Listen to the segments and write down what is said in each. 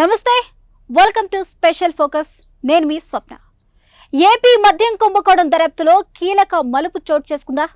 నమస్తే, welcome to special focus. నేను మీ స్వప్న. AP మద్యం కుంభకోణం దర్యాప్తులో కీలక మలుపు చోటు చేసుకుందా?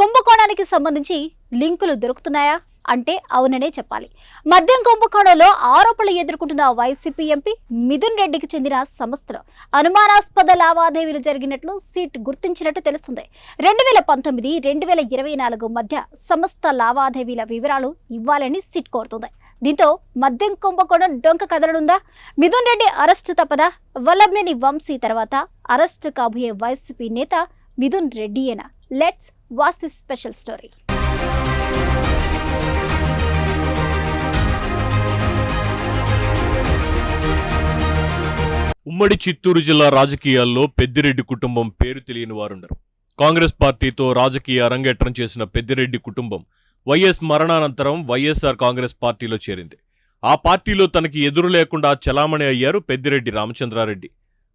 కుంభకోణానికి సంబంధించి లింకులు దొరుకుతున్నాయా అంటే అవుననే చెప్పాలి. మద్యం కుంభకోణంలో ఆరోపణలు ఎదుర్కొంటున్న వైసీపీ ఎంపీ మిథున్ రెడ్డికి చెందిన సంస్థలో అనుమానాస్పద లావాదేవీలు జరిగినట్లు సిట్ గుర్తించినట్టు తెలుస్తుంది. 2019-2024 మధ్య సంస్థ లావాదేవీల వివరాలు ఇవ్వాలని సిట్ కోరుతుంది. దీంతో మద్యం కుంభకోణం డొంక కదలనుందా? మిథున్ రెడ్డి అరెస్టు తప్పదా? వల్లభనేని వంశీ తర్వాత అరెస్టు కాబోయే వైసీపీ నేత మిథున్ రెడ్డియేనా? Let's watch this special story. ఉమ్మడి చిత్తూరు జిల్లా రాజకీయాల్లో పెద్దిరెడ్డి కుటుంబం పేరు తెలియని వారుండరు. కాంగ్రెస్ పార్టీతో రాజకీయ అరంగేట్రం చేసిన పెద్దిరెడ్డి కుటుంబం వైఎస్ మరణానంతరం వైఎస్ఆర్ కాంగ్రెస్ పార్టీలో చేరింది. ఆ పార్టీలో తనకి ఎదురు లేకుండా చలామణి అయ్యారు పెద్దిరెడ్డి రామచంద్రారెడ్డి.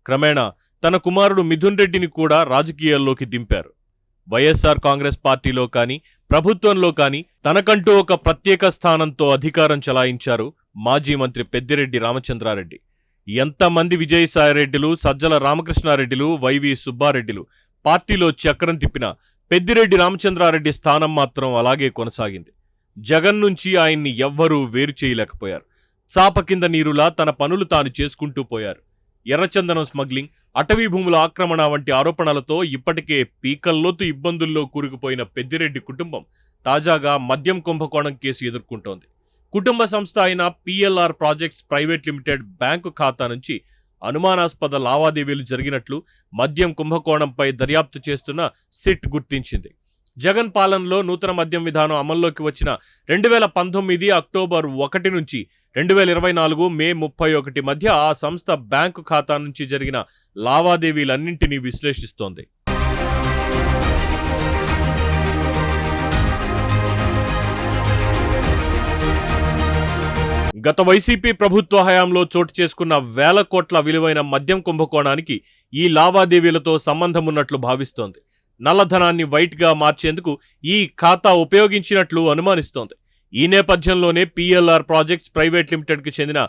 క్రమేణా తన కుమారుడు మిథున్ రెడ్డిని కూడా రాజకీయాల్లోకి దింపారు. వైఎస్ఆర్ కాంగ్రెస్ పార్టీలో కానీ ప్రభుత్వంలో కానీ తనకంటూ ఒక ప్రత్యేక స్థానంతో అధికారం చలాయించారు మాజీ మంత్రి పెద్దిరెడ్డి రామచంద్రారెడ్డి. ఎంతమంది విజయసాయిరెడ్డిలు, సజ్జల రామకృష్ణారెడ్డిలు, వైవి సుబ్బారెడ్డిలు పార్టీలో చక్రం తిప్పినా పెద్దిరెడ్డి రామచంద్రారెడ్డి స్థానం మాత్రం అలాగే కొనసాగింది. జగన్ నుంచి ఆయన్ని ఎవ్వరూ వేరు చేయలేకపోయారు. చాప కింద నీరులా తన పనులు తాను చేసుకుంటూ పోయారు. ఎర్రచందనం స్మగ్లింగ్, అటవీ భూముల ఆక్రమణ వంటి ఆరోపణలతో ఇప్పటికే పీకల్లోతు ఇబ్బందుల్లో కూరుకుపోయిన పెద్దిరెడ్డి కుటుంబం తాజాగా మద్యం కుంభకోణం కేసు ఎదుర్కొంటోంది. కుటుంబ సంస్థ అయిన PLR projects private limited bank ఖాతా నుంచి అనుమానాస్పద లావాదేవీలు జరిగినట్లు మద్యం కుంభకోణంపై దర్యాప్తు చేస్తున్న సిట్ గుర్తించింది. జగన్ పాలనలో నూతన మద్యం విధానం అమల్లోకి వచ్చిన 2019 అక్టోబర్ 1 నుంచి 2024 మే 31 మధ్య ఆ సంస్థ బ్యాంకు ఖాతా నుంచి జరిగిన లావాదేవీలన్నింటినీ విశ్లేషిస్తోంది. గత వైసీపీ ప్రభుత్వ హయాంలో చోటు చేసుకున్న వేల కోట్ల విలువైన మద్యం కుంభకోణానికి ఈ లావాదేవీలతో సంబంధం ఉన్నట్లు భావిస్తోంది. నల్లధనాన్ని వైట్గా మార్చేందుకు ఈ ఖాతా ఉపయోగించినట్లు అనుమానిస్తోంది. ఈ నేపథ్యంలోనే పిఎల్ఆర్ ప్రాజెక్ట్స్ ప్రైవేట్ లిమిటెడ్కి చెందిన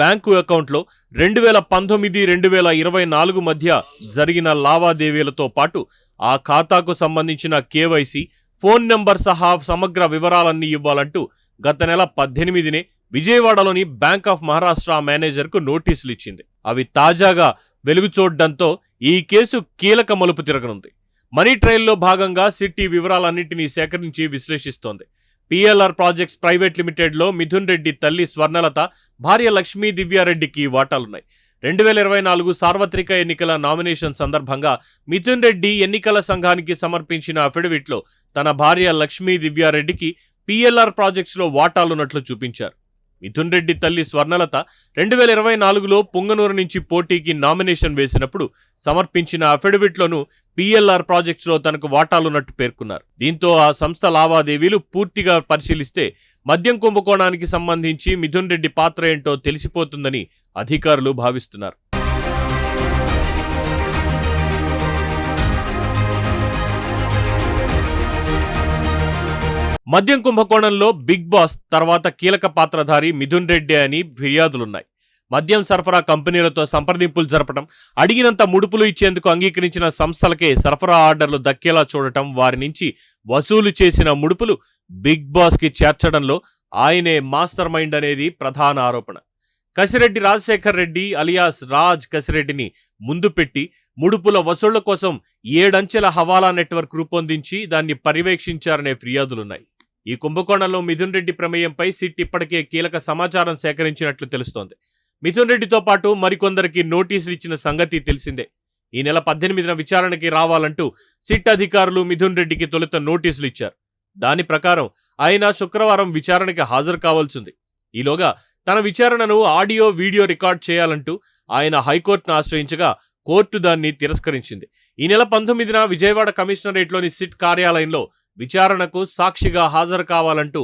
బ్యాంకు అకౌంట్లో 2019-2024 మధ్య జరిగిన లావాదేవీలతో పాటు ఆ ఖాతాకు సంబంధించిన కేవైసీ, ఫోన్ నెంబర్ సహా సమగ్ర వివరాలన్నీ ఇవ్వాలంటూ గత నెల 18నే విజయవాడలోని బ్యాంక్ ఆఫ్ మహారాష్ట్ర మేనేజర్కు నోటీసులు ఇచ్చింది. అవి తాజాగా వెలుగు చూడడంతో ఈ కేసు కీలక మలుపు తిరగనుంది. మనీ ట్రయల్లో భాగంగా సిట్ ఈ వివరాలన్నింటినీ సేకరించి విశ్లేషిస్తోంది. పిఎల్ఆర్ ప్రాజెక్ట్స్ ప్రైవేట్ లిమిటెడ్లో మిథున్ రెడ్డి తల్లి స్వర్ణలత, భార్య లక్ష్మీ దివ్యారెడ్డికి వాటాలున్నాయి. 2024 సార్వత్రిక ఎన్నికల నామినేషన్ సందర్భంగా మిథున్ రెడ్డి ఎన్నికల సంఘానికి సమర్పించిన అఫిడవిట్లో తన భార్య లక్ష్మీ దివ్యారెడ్డికి పిఎల్ఆర్ ప్రాజెక్ట్స్లో వాటాలున్నట్లు చూపించారు. మిథున్ రెడ్డి తల్లి స్వర్ణలత 2024లో పుంగనూరు నుంచి పోటీకి నామినేషన్ వేసినప్పుడు సమర్పించిన అఫిడవిట్లోనూ పిఎల్ఆర్ ప్రాజెక్ట్స్లో తనకు వాటాలున్నట్టు పేర్కొన్నారు. దీంతో ఆ సంస్థ లావాదేవీలు పూర్తిగా పరిశీలిస్తే మద్యం కుంభకోణానికి సంబంధించి మిథున్ రెడ్డి పాత్ర ఏంటో తెలిసిపోతుందని అధికారులు భావిస్తున్నారు. మద్యం కుంభకోణంలో బిగ్ బాస్ తర్వాత కీలక పాత్రధారి మిథున్ రెడ్డి అని ఫిర్యాదులున్నాయి. మద్యం సరఫరా కంపెనీలతో సంప్రదింపులు జరపడం, అడిగినంత ముడుపులు ఇచ్చేందుకు అంగీకరించిన సంస్థలకే సరఫరా ఆర్డర్లు దక్కేలా చూడటం, వారి నుంచి వసూలు చేసిన ముడుపులు బిగ్ బాస్కి చేర్చడంలో ఆయనే మాస్టర్ మైండ్ అనేది ప్రధాన ఆరోపణ. కసిరెడ్డి రాజశేఖర్ రెడ్డి అలియాస్ రాజ్ కసిరెడ్డిని ముందు పెట్టి ముడుపుల వసూళ్ల కోసం 7 అంచెల హవాలా నెట్వర్క్ రూపొందించి దాన్ని పర్యవేక్షించారనే ఫిర్యాదులున్నాయి. ఈ కుంభకోణంలో మిథున్ రెడ్డి ప్రమేయంపై సిట్ ఇప్పటికే కీలక సమాచారం సేకరించినట్లు తెలుస్తోంది. మిథున్ రెడ్డితో పాటు మరికొందరికి నోటీసులు ఇచ్చిన సంగతి తెలిసిందే. ఈ నెల 18న విచారణకి రావాలంటూ సిట్ అధికారులు మిథున్ రెడ్డికి తొలుత నోటీసులు ఇచ్చారు. దాని ప్రకారం ఆయన శుక్రవారం విచారణకి హాజరు కావాల్సింది. ఈలోగా తన విచారణను ఆడియో, వీడియో రికార్డ్ చేయాలంటూ ఆయన హైకోర్టును ఆశ్రయించగా కోర్టు దాన్ని తిరస్కరించింది. ఈ నెల 19న విజయవాడ కమిషనరేట్లోని సిట్ కార్యాలయంలో విచారణకు సాక్షిగా హాజరు కావాలంటూ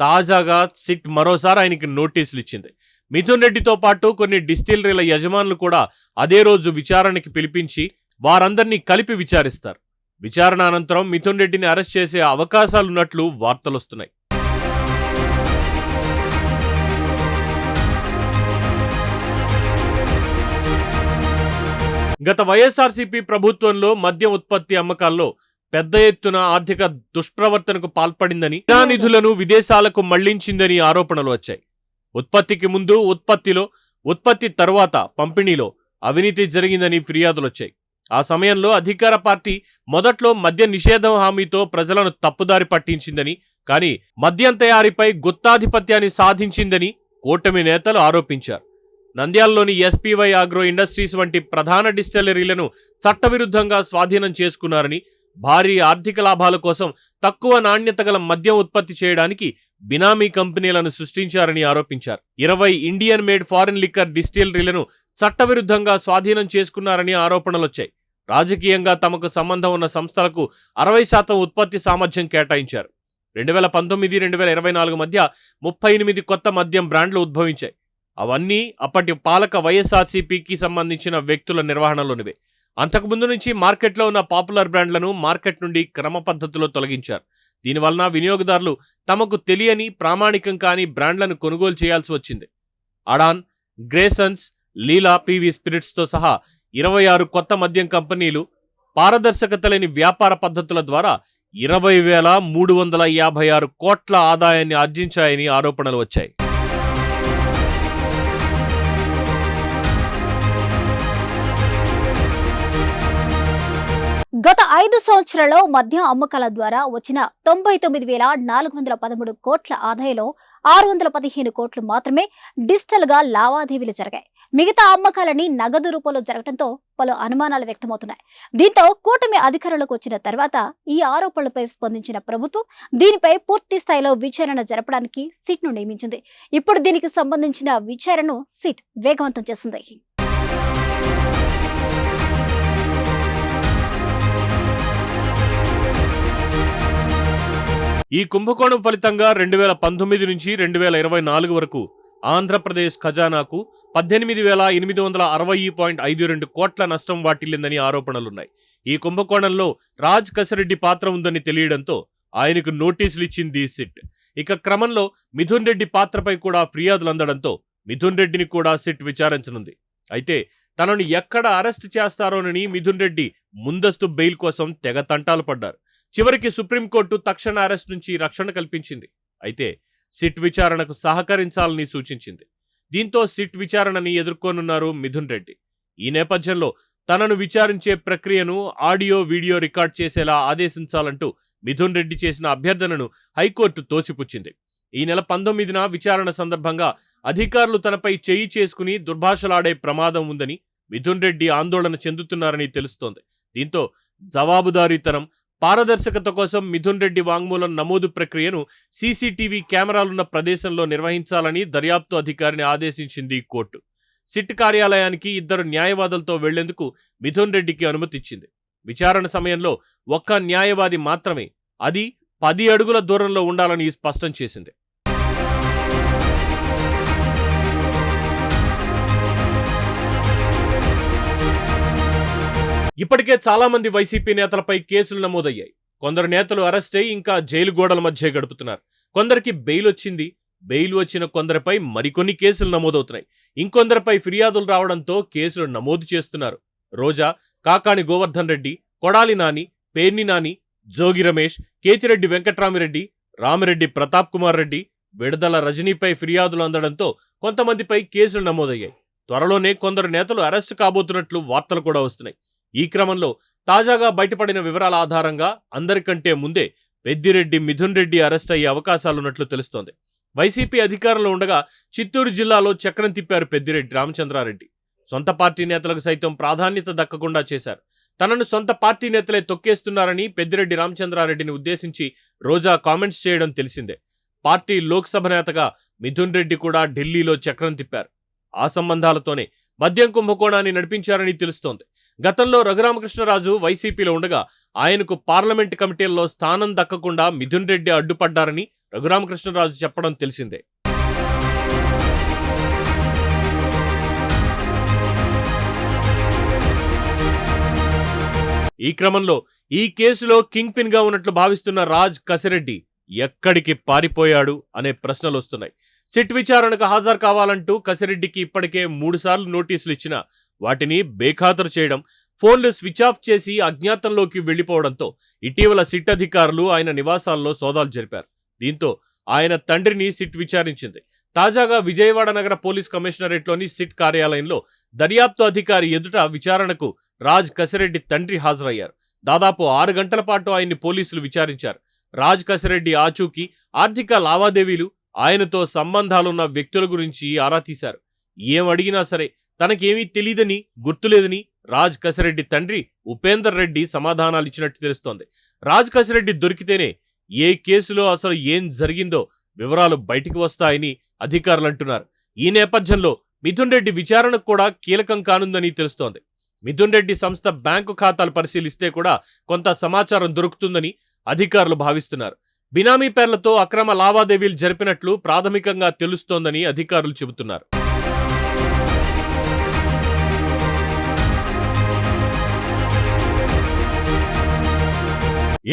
తాజాగా సిట్ మరోసారి ఆయనకి నోటీసులు ఇచ్చింది. మిథున్ రెడ్డితో పాటు కొన్ని డిస్టిలరీల యజమానులు కూడా అదే రోజు విచారణకి పిలిపించి వారందరినీ కలిపి విచారిస్తారు. విచారణ అనంతరం మిథున్ రెడ్డిని అరెస్ట్ చేసే అవకాశాలున్నట్లు వార్తలొస్తున్నాయి. గత వైఎస్ఆర్సీపీ ప్రభుత్వంలో మద్యం ఉత్పత్తి అమ్మకాల్లో పెద్ద ఎత్తున ఆర్థిక దుష్ప్రవర్తనకు పాల్పడిందని, నిధులను విదేశాలకు మళ్లించిందని ఆరోపణలు వచ్చాయి. ఉత్పత్తికి ముందు, ఉత్పత్తిలో, ఉత్పత్తి తర్వాత పంపిణీలో అవినీతి జరిగిందని ఫిర్యాదులొచ్చాయి. ఆ సమయంలో అధికార పార్టీ మొదట్లో మద్య నిషేధం హామీతో ప్రజలను తప్పుదారి పట్టించిందని, కానీ మద్యం తయారీపై గుత్తాధిపత్యాన్ని సాధించిందని కూటమి నేతలు ఆరోపించారు. నంద్యాలలోని ఎస్పీవై ఆగ్రో ఇండస్ట్రీస్ వంటి ప్రధాన డిస్టిలరీలను చట్టవిరుద్ధంగా స్వాధీనం చేసుకున్నారని, భారీ ఆర్థిక లాభాల కోసం తక్కువ నాణ్యత గల మద్యం ఉత్పత్తి చేయడానికి బినామీ కంపెనీలను సృష్టించారని ఆరోపించారు. 20 ఇండియన్ మేడ్ ఫారిన్ లిక్కర్ డిస్టిలరీలను చట్టవిరుద్ధంగా స్వాధీనం చేసుకున్నారని ఆరోపణలొచ్చాయి. రాజకీయంగా తమకు సంబంధం ఉన్న సంస్థలకు 60% ఉత్పత్తి సామర్థ్యం కేటాయించారు. 2019-2024 మధ్య 38 కొత్త మద్యం బ్రాండ్లు ఉద్భవించాయి. అవన్నీ అప్పటి పాలక వైఎస్ఆర్సీపీకి సంబంధించిన వ్యక్తుల నిర్వహణలోనివే. అంతకుముందు నుంచి మార్కెట్లో ఉన్న పాపులర్ బ్రాండ్లను మార్కెట్ నుండి క్రమ పద్ధతిలో తొలగించారు. దీనివలన వినియోగదారులు తమకు తెలియని, ప్రామాణికం కాని బ్రాండ్లను కొనుగోలు చేయాల్సి వచ్చింది. అడాన్, గ్రేసన్స్, లీలా, పీవీ స్పిరిట్స్తో సహా 26 కొత్త మద్యం కంపెనీలు పారదర్శకత లేని వ్యాపార పద్ధతుల ద్వారా 20,356 కోట్ల ఆదాయాన్ని ఆర్జించాయని ఆరోపణలు వచ్చాయి. గత 5 సంవత్సరాల్లో మద్యం అమ్మకాల ద్వారా వచ్చిన 99,413 కోట్ల ఆదాయంలో 615 కోట్లు మాత్రమే డిజిటల్ గా లావాదేవీలు జరిగాయి. మిగతా అమ్మకాలని నగదు రూపంలో జరగడంతో పలు అనుమానాలు వ్యక్తమవుతున్నాయి. దీంతో కూటమి అధికారంలోకి వచ్చిన తర్వాత ఈ ఆరోపణలపై స్పందించిన ప్రభుత్వం దీనిపై పూర్తి స్థాయిలో విచారణ జరపడానికి సిట్ ను నియమించింది. ఇప్పుడు దీనికి సంబంధించిన విచారణను సిట్ వేగవంతం చేసింది. ఈ కుంభకోణం ఫలితంగా 2019 నుంచి 2024 వరకు ఆంధ్రప్రదేశ్ ఖజానాకు 18,860.52 కోట్ల నష్టం వాటిల్లిందని ఆరోపణలున్నాయి. ఈ కుంభకోణంలో రాజ్ కసిరెడ్డి పాత్ర ఉందని తెలియడంతో ఆయనకు నోటీసులు ఇచ్చింది సిట్. ఇక క్రమంలో మిథున్ రెడ్డి పాత్రపై కూడా ఫిర్యాదులు అందడంతో మిథున్ రెడ్డిని కూడా సిట్ విచారించనుంది. అయితే తనను ఎక్కడ అరెస్ట్ చేస్తారోనని మిథున్ రెడ్డి ముందస్తు బెయిల్ కోసం తెగ తంటాలు పడ్డారు. చివరికి సుప్రీంకోర్టు తక్షణ అరెస్ట్ నుంచి రక్షణ కల్పించింది. అయితే సిట్ విచారణకు సహకరించాలని సూచించింది. దీంతో సిట్ విచారణని ఎదుర్కోనున్నారు మిథున్ రెడ్డి. ఈ నేపథ్యంలో తనను విచారించే ప్రక్రియను ఆడియో, వీడియో రికార్డ్ చేసేలా ఆదేశించాలంటూ మిథున్ రెడ్డి చేసిన అభ్యర్థనను హైకోర్టు తోసిపుచ్చింది. ఈ నెల 19న విచారణ సందర్భంగా అధికారులు తనపై చేయి చేసుకుని దుర్భాషలాడే ప్రమాదం ఉందని మిథున్ రెడ్డి ఆందోళన చెందుతున్నారని తెలుస్తోంది. దీంతో జవాబుదారీతనం, పారదర్శకత కోసం మిథున్ రెడ్డి వాంగ్మూలం నమోదు ప్రక్రియను సీసీటీవీ కెమెరాలున్న ప్రదేశంలో నిర్వహించాలని దర్యాప్తు అధికారిని ఆదేశించింది కోర్టు. సిట్ కార్యాలయానికి 2 న్యాయవాదులతో వెళ్లేందుకు మిథున్ రెడ్డికి అనుమతిచ్చింది. విచారణ సమయంలో ఒక్క న్యాయవాది మాత్రమే, అది 10 అడుగుల దూరంలో ఉండాలని స్పష్టం చేసింది. ఇప్పటికే చాలా మంది వైసీపీ నేతలపై కేసులు నమోదయ్యాయి. కొందరు నేతలు అరెస్ట్ అయి ఇంకా జైలు గోడల మధ్య గడుపుతున్నారు. కొందరికి బెయిల్ వచ్చింది. బెయిల్ వచ్చిన కొందరిపై మరికొన్ని కేసులు నమోదవుతున్నాయి. ఇంకొందరిపై ఫిర్యాదులు రావడంతో కేసులు నమోదు చేస్తున్నారు. రోజా, కాకాణి గోవర్ధన్ రెడ్డి, కొడాలి నాని, పేర్ని నాని, జోగి రమేష్, కేతిరెడ్డి వెంకట్రామిరెడ్డి, రామిరెడ్డి ప్రతాప్ కుమార్ రెడ్డి, విడుదల రజనీపై ఫిర్యాదులు అందడంతో కొంతమందిపై కేసులు నమోదయ్యాయి. త్వరలోనే కొందరు నేతలు అరెస్టు కాబోతున్నట్లు వార్తలు కూడా వస్తున్నాయి. ఈ క్రమంలో తాజాగా బయటపడిన వివరాల ఆధారంగా అందరికంటే ముందే పెద్దిరెడ్డి మిథున్ రెడ్డి అరెస్ట్ అయ్యే అవకాశాలున్నట్లు తెలుస్తోంది. వైసీపీ అధికారంలో ఉండగా చిత్తూరు జిల్లాలో చక్రం తిప్పారు పెద్దిరెడ్డి రామచంద్రారెడ్డి. సొంత పార్టీ నేతలకు సైతం ప్రాధాన్యత దక్కకుండా చేశారు. తనను సొంత పార్టీ నేతలే తొక్కేస్తున్నారని పెద్దిరెడ్డి రామచంద్రారెడ్డిని ఉద్దేశించి రోజా కామెంట్స్ చేయడం తెలిసిందే. పార్టీ లోక్సభ నేతగా మిథున్ రెడ్డి కూడా ఢిల్లీలో చక్రం తిప్పారు. ఆ సంబంధాలతోనే మద్యం కుంభకోణాన్ని నడిపించారని తెలుస్తోంది. గతంలో రఘురామకృష్ణరాజు వైసీపీలో ఉండగా ఆయనకు పార్లమెంట్ కమిటీల్లో స్థానం దక్కకుండా మిథున్ రెడ్డి అడ్డుపడ్డారని రఘురామకృష్ణరాజు చెప్పడం తెలిసిందే. ఈ క్రమంలో ఈ కేసులో కింగ్ పిన్ గా ఉన్నట్లు భావిస్తున్న రాజ్ కసిరెడ్డి ఎక్కడికి పారిపోయాడు అనే ప్రశ్నలు వస్తున్నాయి. సిట్ విచారణకు హాజరు కావాలంటూ కసిరెడ్డికి ఇప్పటికే 3 సార్లు నోటీసులు ఇచ్చినా వాటిని బేఖాతరు చేయడం, ఫోన్లు స్విచ్ ఆఫ్ చేసి అజ్ఞాతంలోకి వెళ్లిపోవడంతో ఇటీవల సిట్ అధికారులు ఆయన నివాసాల్లో సోదాలు జరిపారు. దీంతో ఆయన తండ్రిని సిట్ విచారించింది. తాజాగా విజయవాడ నగర పోలీస్ కమిషనరేట్లోని సిట్ కార్యాలయంలో దర్యాప్తు అధికారి ఎదుట విచారణకు రాజ్ కసిరెడ్డి తండ్రి హాజరయ్యారు. దాదాపు 6 గంటల పాటు ఆయన్ని పోలీసులు విచారించారు. రాజ్ కసిరెడ్డి ఆచూకీ, ఆర్థిక లావాదేవీలు, ఆయనతో సంబంధాలున్న వ్యక్తుల గురించి ఆరా తీశారు. ఏం అడిగినా సరే తనకేమీ తెలీదని, గుర్తులేదని రాజ్ కసిరెడ్డి తండ్రి ఉపేందర్ రెడ్డి సమాధానాలిచ్చినట్టు తెలుస్తోంది. రాజ్ కసిరెడ్డి దొరికితేనే ఏ కేసులో అసలు ఏం జరిగిందో వివరాలు బయటికి వస్తాయని అధికారులు అంటున్నారు. ఈ నేపథ్యంలో మిథున్ రెడ్డి విచారణకు కూడా కీలకం కానుందని తెలుస్తోంది. మిథున్ రెడ్డి సంస్థ బ్యాంకు ఖాతాలు పరిశీలిస్తే కూడా కొంత సమాచారం దొరుకుతుందని అధికారులు భావిస్తున్నారు. బినామీ పేర్లతో అక్రమ లావాదేవీలు జరిపినట్లు ప్రాథమికంగా తెలుస్తోందని అధికారులు చెబుతున్నారు.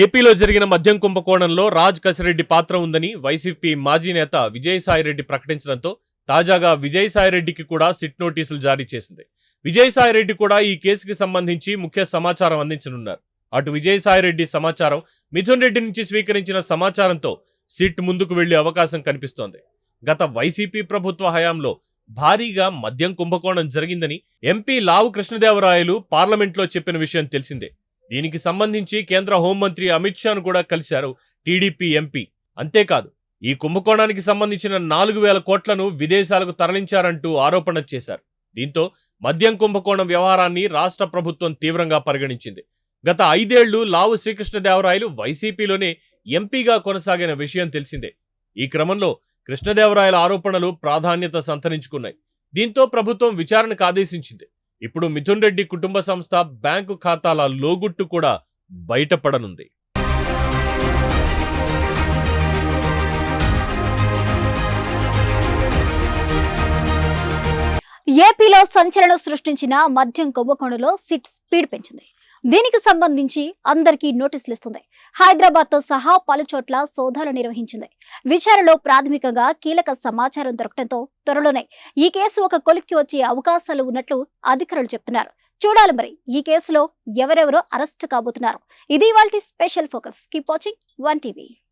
ఏపీలో జరిగిన మద్యం కుంభకోణంలో రాజ్ కసిరెడ్డి పాత్ర ఉందని వైసీపీ మాజీ నేత విజయసాయిరెడ్డి ప్రకటించడంతో తాజాగా విజయసాయిరెడ్డికి కూడా సిట్ నోటీసులు జారీ చేసింది. విజయసాయిరెడ్డి కూడా ఈ కేసుకి సంబంధించి ముఖ్య సమాచారం అందించనున్నారు. అటు విజయసాయిరెడ్డి సమాచారం, మిథున్ రెడ్డి నుంచి స్వీకరించిన సమాచారంతో సిట్ ముందుకు వెళ్లే అవకాశం కనిపిస్తోంది. గత వైసీపీ ప్రభుత్వ హయాంలో భారీగా మద్యం కుంభకోణం జరిగిందని ఎంపీ లావు కృష్ణదేవరాయలు పార్లమెంట్లో చెప్పిన విషయం తెలిసిందే. దీనికి సంబంధించి కేంద్ర హోంమంత్రి అమిత్ షాను కూడా కలిశారు టీడీపీ ఎంపీ. అంతేకాదు, ఈ కుంభకోణానికి సంబంధించిన 4,000 కోట్లను విదేశాలకు తరలించారంటూ ఆరోపణలు చేశారు. దీంతో మద్యం కుంభకోణం వ్యవహారాన్ని రాష్ట్ర ప్రభుత్వం తీవ్రంగా పరిగణించింది. గత 5 ఏళ్లు లావు శ్రీకృష్ణదేవరాయలు వైసీపీలోనే ఎంపీగా కొనసాగిన విషయం తెలిసిందే. ఈ క్రమంలో కృష్ణదేవరాయల ఆరోపణలు ప్రాధాన్యత సంతరించుకున్నాయి. దీంతో ప్రభుత్వం విచారణకు ఆదేశించింది. ఇప్పుడు మిథున్ రెడ్డి కుటుంబ సంస్థ బ్యాంకు ఖాతాల లోగుట్టు కూడా బయటపడనుంది. ఏపీలో సంచలనం సృష్టించిన మద్యం కుంభకోణంలో సిట్ స్పీడ్ పెంచింది. దీనికి సంబంధించి అందరికీ నోటీసులు ఇస్తుంది. హైదరాబాద్ తో సహా పలు చోట్ల సోదాలు నిర్వహించింది. విచారణలో ప్రాథమికంగా కీలక సమాచారం దొరకడంతో త్వరలోనే ఈ కేసు ఒక కొలిక్కి వచ్చే అవకాశాలు ఉన్నట్లు అధికారులు చెప్తున్నారు. చూడాలి మరి ఈ కేసులో ఎవరెవరో అరెస్ట్ కాబోతున్నారు. ఇది ఇవాల్టి special focus. Keep watching 1 TV.